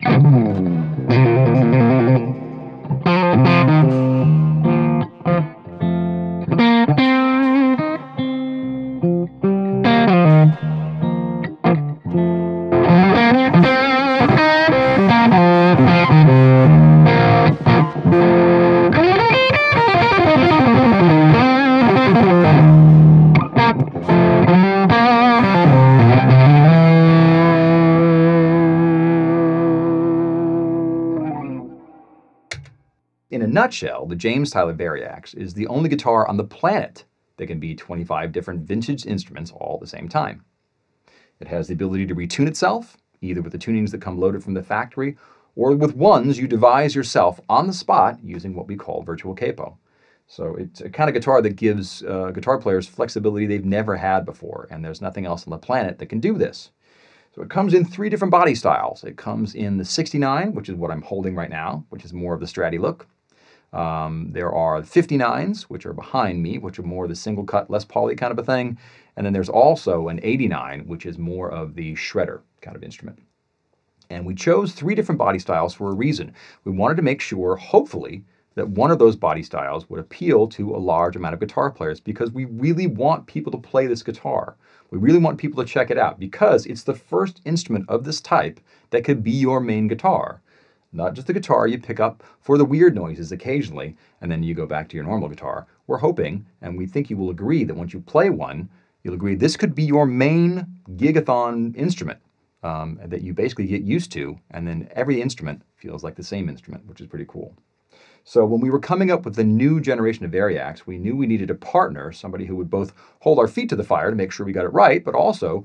In a nutshell, the James Tyler Variax is the only guitar on the planet that can be 25 different vintage instruments all at the same time. It has the ability to retune itself, either with the tunings that come loaded from the factory, or with ones you devise yourself on the spot using what we call virtual capo. So it's a kind of guitar that gives guitar players flexibility they've never had before, and there's nothing else on the planet that can do this. So it comes in 3 different body styles. It comes in the 69, which is what I'm holding right now, which is more of the Stratty look. There are 59s, which are behind me, which are more the single cut, less poly kind of a thing. And then there's also an 89, which is more of the shredder kind of instrument. And we chose 3 different body styles for a reason. We wanted to make sure, hopefully, that one of those body styles would appeal to a large amount of guitar players, because we really want people to play this guitar. We really want people to check it out, because it's the first instrument of this type that could be your main guitar. Not just the guitar you pick up for the weird noises occasionally, and then you go back to your normal guitar. We're hoping, and we think you will agree, that once you play one, you'll agree this could be your main gigathon instrument that you basically get used to, and then every instrument feels like the same instrument, which is pretty cool. So when we were coming up with the new generation of Variax, we knew we needed a partner, somebody who would both hold our feet to the fire to make sure we got it right, but also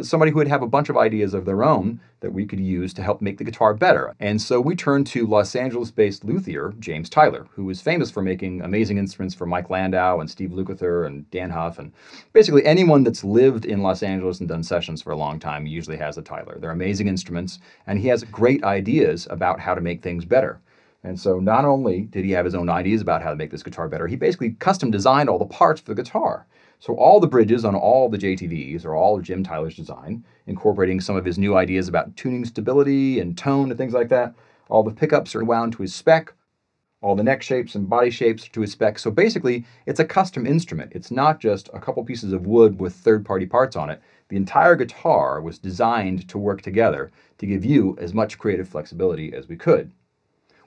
somebody who would have a bunch of ideas of their own that we could use to help make the guitar better. And so we turned to Los Angeles-based luthier James Tyler, who is famous for making amazing instruments for Mike Landau and Steve Lukather and Dan Huff, and basically anyone that's lived in Los Angeles and done sessions for a long time usually has a Tyler. They're amazing instruments, and he has great ideas about how to make things better. And so not only did he have his own ideas about how to make this guitar better, he basically custom designed all the parts for the guitar. So all the bridges on all the JTVs are all of Jim Tyler's design, incorporating some of his new ideas about tuning stability and tone and things like that. All the pickups are wound to his spec. All the neck shapes and body shapes to his spec. So basically, it's a custom instrument. It's not just a couple pieces of wood with third-party parts on it. The entire guitar was designed to work together to give you as much creative flexibility as we could.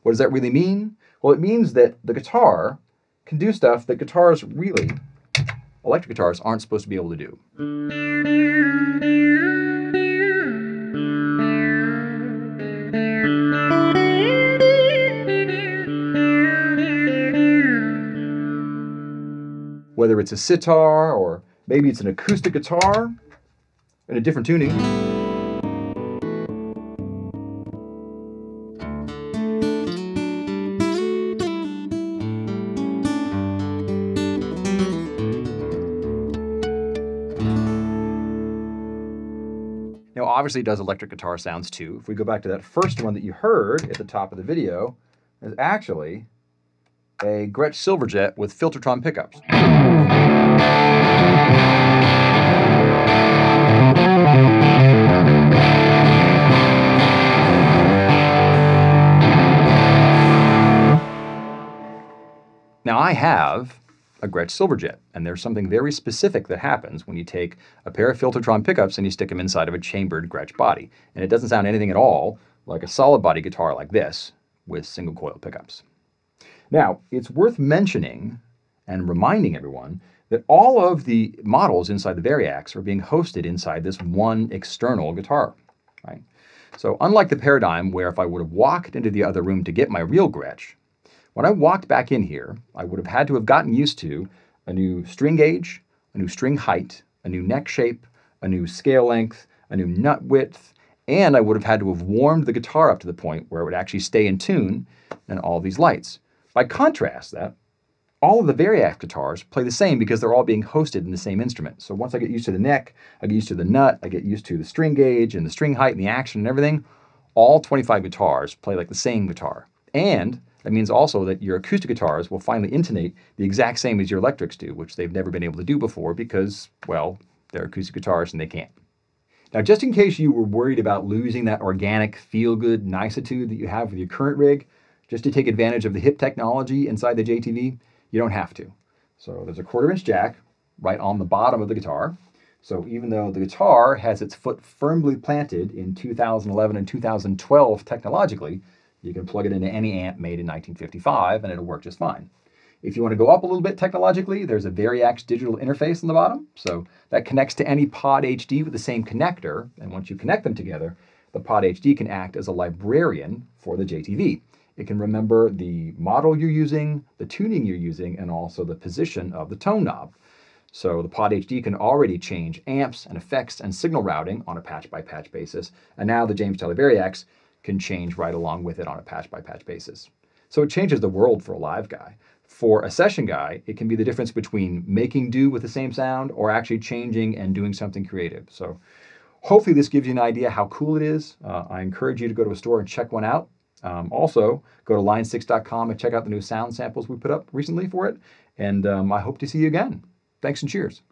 What does that really mean? Well, it means that the guitar can do stuff that guitars really, electric guitars, aren't supposed to be able to do. Whether it's a sitar or maybe it's an acoustic guitar in a different tuning. Now, obviously it does electric guitar sounds too. If we go back to that first one that you heard at the top of the video, is actually a Gretsch Silverjet with Filtertron pickups. Now I have a Gretsch Silverjet, and there's something very specific that happens when you take a pair of Filtertron pickups and you stick them inside of a chambered Gretsch body. And it doesn't sound anything at all like a solid body guitar like this with single coil pickups. Now, it's worth mentioning and reminding everyone that all of the models inside the Variax are being hosted inside this one external guitar, right? So unlike the paradigm where if I would have walked into the other room to get my real Gretsch, when I walked back in here, I would have had to have gotten used to a new string gauge, a new string height, a new neck shape, a new scale length, a new nut width, and I would have had to have warmed the guitar up to the point where it would actually stay in tune and all these lights. By contrast, all of the Variax guitars play the same because they're all being hosted in the same instrument. So once I get used to the neck, I get used to the nut, I get used to the string gauge and the string height and the action and everything, all 25 guitars play like the same guitar. And that means also that your acoustic guitars will finally intonate the exact same as your electrics do, which they've never been able to do before because, well, they're acoustic guitars and they can't. Now, just in case you were worried about losing that organic, feel-good nicitude that you have with your current rig, just to take advantage of the hip technology inside the JTV, you don't have to. So there's a 1/4-inch jack right on the bottom of the guitar. So even though the guitar has its foot firmly planted in 2011 and 2012 technologically, you can plug it into any amp made in 1955 and it'll work just fine. If you want to go up a little bit technologically, there's a Variax digital interface on the bottom. So that connects to any Pod HD with the same connector. And once you connect them together, the Pod HD can act as a librarian for the JTV. It can remember the model you're using, the tuning you're using, and also the position of the tone knob. So the Pod HD can already change amps and effects and signal routing on a patch-by-patch basis. And now the James Tyler Variax can change right along with it on a patch-by-patch basis. So it changes the world for a live guy. For a session guy, it can be the difference between making do with the same sound or actually changing and doing something creative. So hopefully this gives you an idea how cool it is. I encourage you to go to a store and check one out. Also, go to line6.com and check out the new sound samples we put up recently for it. And I hope to see you again. Thanks and cheers.